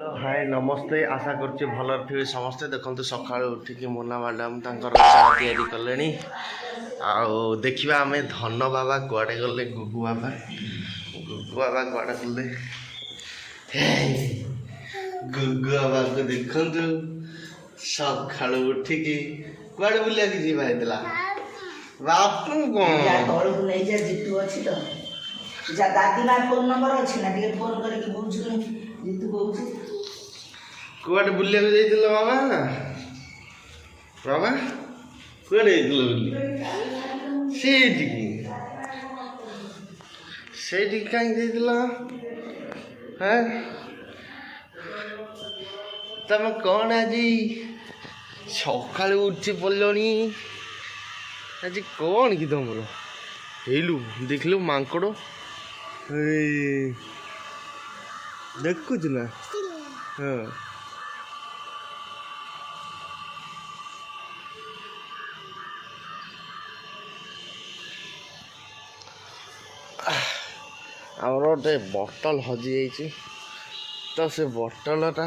हाय नमस्ते आशा करुच्ची भल थे समस्ते देखते सका उठिक मोना मैडम तर चा तैयारी कले देखा आम धन बाबा कुआडे गले गुगु बाबा कुआडे गले गुगु बाबा को देखु सका उठिक कुआडे बुलिया जाइला बापू कौन जीतू अच्छी तो दादी माँ फोन नंबर अच्छी ना फोन करके बुझुनी जीतू कहूँ कुआडे बुलिया जाइल बाबा बाबा कुआडे से कहीं जाइल हाँ तुम कौन आज सका उठी पड़लनी आज कौन कि तुम हेलु देखलु मांकड़ देखुच ना हाँ आमर गोटे बटल हजि जाइए तो से बटलटा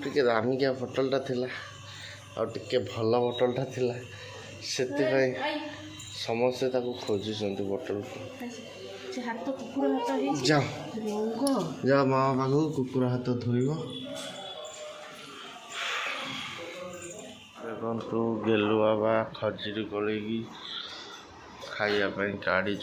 टे दामिकिया बटलटा थिला और टे भल बटलटा थिला से समस्ते खोजुंट बटल जाओ जाओ माँ पाख कुकुर हाथ धोब देखु गेलु बाबा खजुरी कोल खाइबापी काढ़ी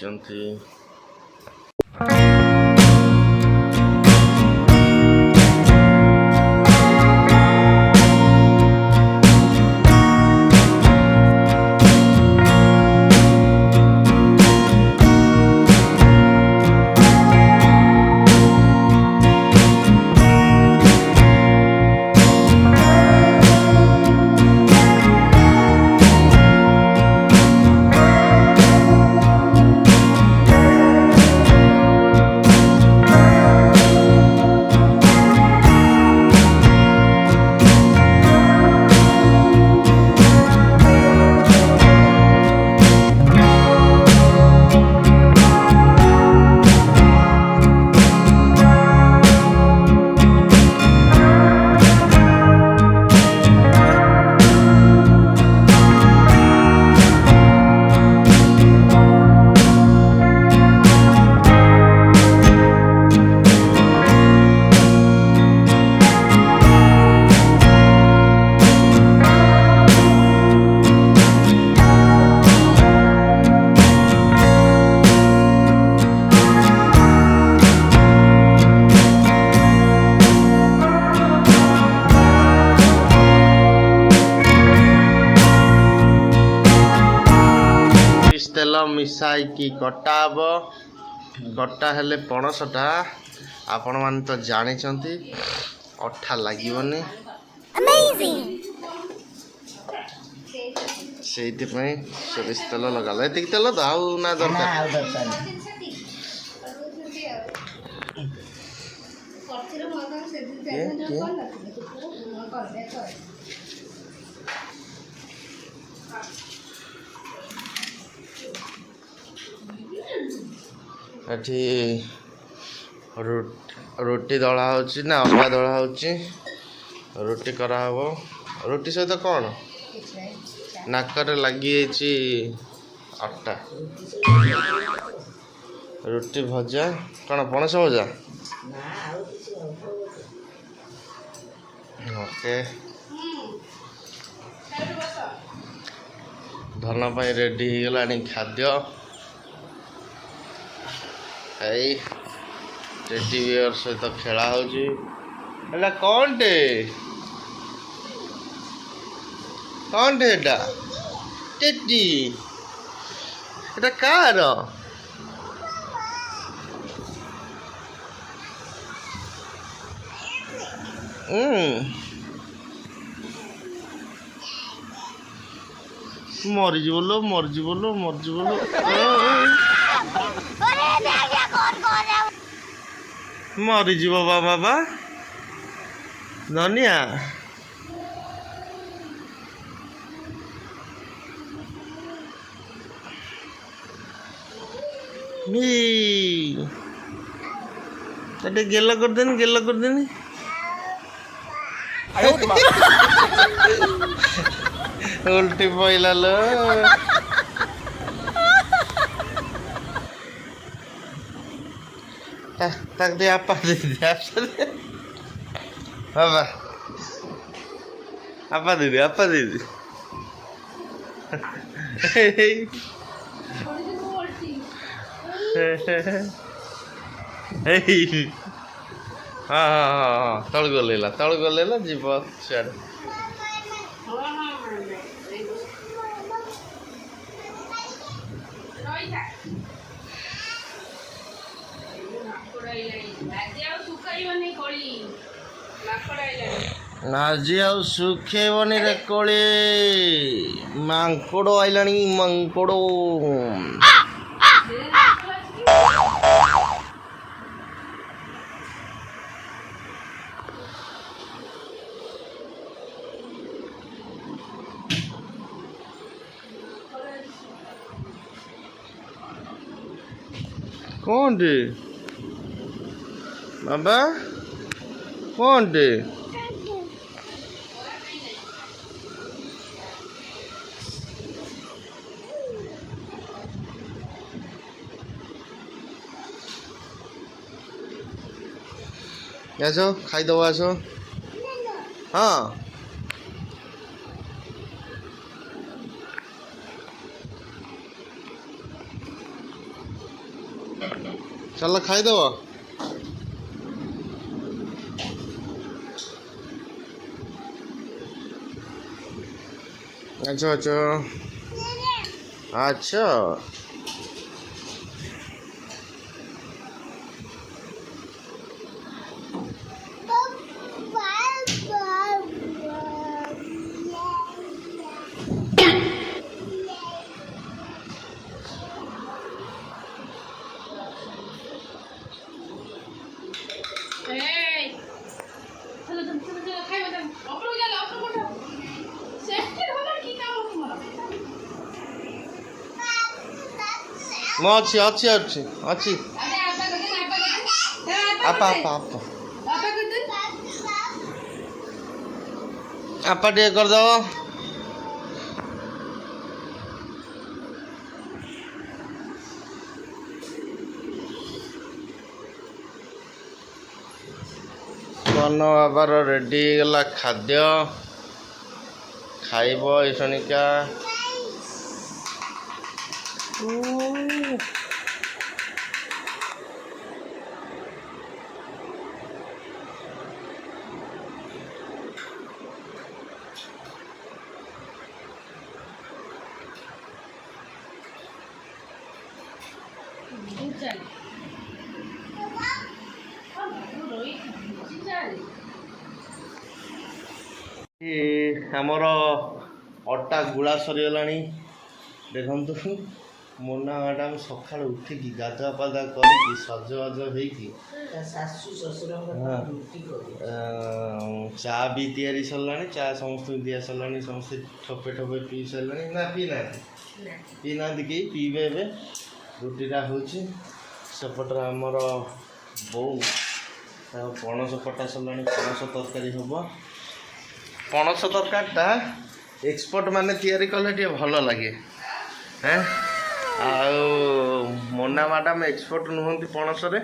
तेल मिसाई कटा हम कटा हेले पणसटा आपण मान तो जानी अठा लगन से सोरिष तेल लगा ये तेल तो आउ ना दरकार एठी रोटी दला होची ना अल्गा दला होची रोटी करा हबो रोटी सहित कौन नाकर लगी आटा रोटी भजा कौन पणस भजा ओके धन पाई रेडी हो गला खाद्य टेडी बियर सहित खेला होगा कौन टे टेडी एटा कार मरीज बोलो मरीज बाबा धनिया गेल कर देनी उल्टी पइला लो tak dia apa dia apa tuh dia apa tuh hei हाँ तल गलेला जीव सियाड़े नाजी आउ सुखेबनी रे कोली मांकोड़ो आइलानी मांकोड़ो कौन दे बाबा कौन दे आसो खाई दो आसो हाँ चलो खाई दो अच्छा अच्छा अच्छा ମୁଁ ଅଛି ଅଛି ଅଛି ଅଛି ଆପା ଆପା ଆପା ଆପା ଟିକେ କରିଦେବ କନ ବାବାର ରେଡ଼ି ହେଇଗଲା ଖାଦ୍ୟ ଖାଇବ ଏଇଶଣିକା ଆମର ଅଟା ଗୁଳା ସରିଗଲାଣି ଦେଖନ୍ତୁ ମୋନା ମ୍ୟାଡ଼ାମ ସକାଳୁ ଉଠିକି ଗାଧୁଆ ପାଧୁଆ କରିକି ସଜବାଜ ହେଇକି ଶାଶୁ ଶ୍ୱଶୁରଙ୍କ ଚା ବି ତିଆରି ସରିଲାଣି ଚା ସମସ୍ତଙ୍କୁ ଦିଆ ସରିଲାଣି ସମସ୍ତେ ଠୋପେ ଠୋପେ ପିଇ ସାରିଲାଣି ନା ପିଇନାହାନ୍ତି କେହି ପିଇବେ ଏବେ ରୁଟିଟା ହେଉଛି ସେପଟରେ ଆମର ବୋଉ ପଣସ କଟା ସରିଲାଣି ପଣସ ତରକାରୀ ହେବ ପଣସ ତରକାରୀଟା ଏକ୍ସପର୍ଟ ମାନେ ତିଆରି କଲେ ଟିକେ ଭଲ ଲାଗେ ଆଉ ମୋନା ମ୍ୟାଡ଼ାମ ଏକ୍ସପର୍ଟ ନୁହନ୍ତି ପଣସରେ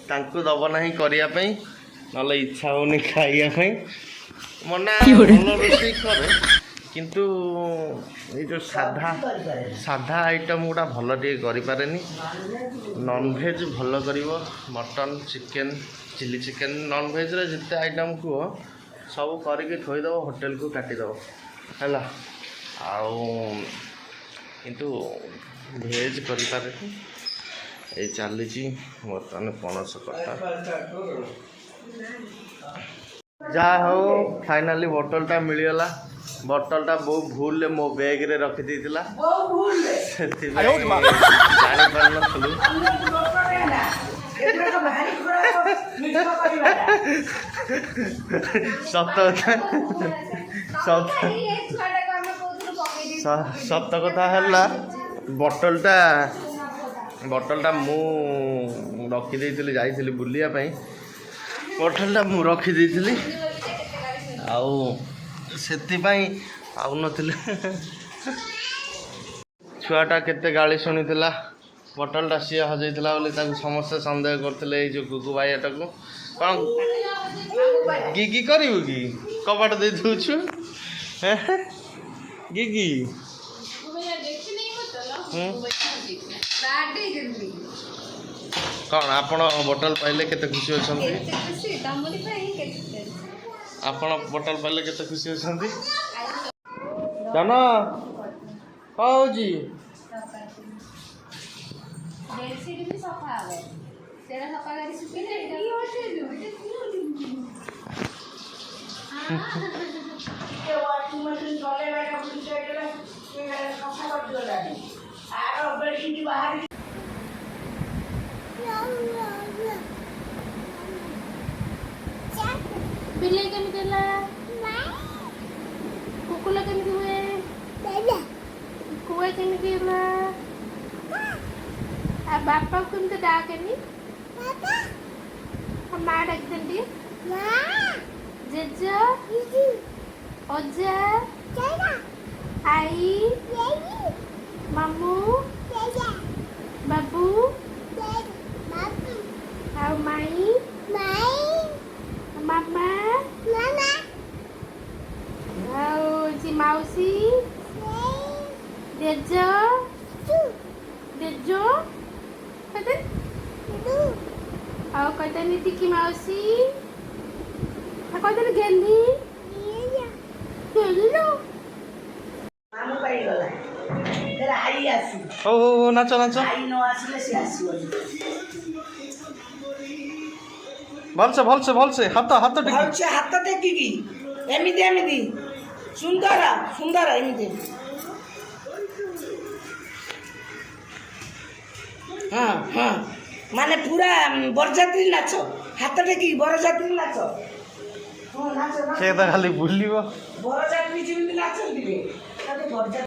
ତାଙ୍କୁ ଦେବ ନାହିଁ କରିବା ପାଇଁ ନହେଲେ ଇଚ୍ଛା ହେଉନି ଖାଇବା ପାଇଁ ମୋନା ଭଲ ରୋଷେଇ କରେ କିନ୍ତୁ ଏଇ ଯେଉଁ ସାଧା ଆଇଟମ୍ ଗୁଡ଼ା ଭଲ ଟିକେ କରିପାରେନି ନନଭେଜ୍ ଭଲ କରିବ ମଟନ୍ ଚିକେନ୍ ଚିଲି ଚିକେନ୍ ନନଭେଜ୍ରେ ଯେତେ ଆଇଟମ୍ କୁହ ସବୁ କରିକି ଥୋଇଦେବ ହୋଟେଲକୁ କାଟିଦେବ ହେଲା ଆଉ କିନ୍ତୁ ଭେଜ୍ କରିପାରେନି ଏଇ ଚାଲିଛି ବର୍ତ୍ତମାନ ପଣସ କଟା ଯାହା ହଉ ଫାଇନାଲି ବୋଟଲଟା ମିଳିଗଲା ବୋଟଲଟା ବହୁ ଭୁଲରେ ମୋ ବ୍ୟାଗ୍ରେ ରଖିଦେଇଥିଲା ସେଥିପାଇଁ ଜାଣିପାରିନଥିଲୁ ସତ କଥା ହେଲା ବୋଟଲଟା ମୁଁ ରଖିଦେଇଥିଲି ଯାଇଥିଲି ବୁଲିବା ପାଇଁ ବୋଟଲଟା ମୁଁ ରଖିଦେଇଥିଲି ଆଉ ସେଥିପାଇଁ ଆଉନଥିଲେ। ଛୁଆଟା କେତେ ଗାଳି ଶୁଣିଥିଲା ବୋଟଲଟା ସିଏ ହଜେଇଥିଲା ବୋଲି ତାକୁ ସମସ୍ତେ ସନ୍ଦେହ କରୁଥିଲେ ଏଇ ଯେଉଁ ଗୁଗୁ ଭାଇଟାକୁ। କ'ଣ ଗିଗି କରିବୁ କି କବାଟ ଦେଇ ଦେଉଛୁ ଗିଗି? କ'ଣ ଆପଣ ବୋଟଲ ପାଇଲେ କେତେ ଖୁସି ଅଛନ୍ତି? ଆପଣ ବୋଟଲ ପାଇଲେ କେତେ ଖୁସି ଅଛନ୍ତି? ଜାନ ହେଉଛି ବିଲେଇ କେମିତି ହେଲା? କୁକୁର କେମିତି ହୁଏ? କୁଆ କେମିତି ହେଲା? ଆଉ ବାପାକୁ କେମିତି ଡାକେନି? ମା ଡାକିଛନ୍ତି ଜେଜ ଅଜା ଆଈ ମାମୁଁ ବାବୁ ଆଉ ମାଇଁ ମାମା ଆଉ ମାଉସୀ ଜେଜ ଆଉ କହିଦେନି ଟିକି ମାଉସୀ ଆଉ କହିଦେନି ଗେଲି ମାମୁଁ ପାଇଗଲା ଫେର ଆଈ ଆସି ହଉ ହଉ ହଉ ନାଚ ନାଚ ଆଈ ନ ଆସିଲେ ସେ ଆସିବନି। ଭଲସେ ଭଲସେ ଭଲସେ ହାତ ହାତ ଟିକେ ଭଲସେ ହାତ ଟେକିକି ଏମିତି ଏମିତି ସୁନ୍ଦର ସୁନ୍ଦର ଏମିତି। ହଁ ହଁ ମାନେ ପୁରା ବରଯାତ୍ରୀ ନାଚ ହାତ ଟେକିକି ବରଯାତ୍ରୀ ନାଚ। ହଁ ନାଚ ସେ ତ ଖାଲି ବୁଲିବ। ବରଯାତ୍ରୀ ଯେମିତି ନାଚନ୍ତି ବରଯାତ୍ରୀ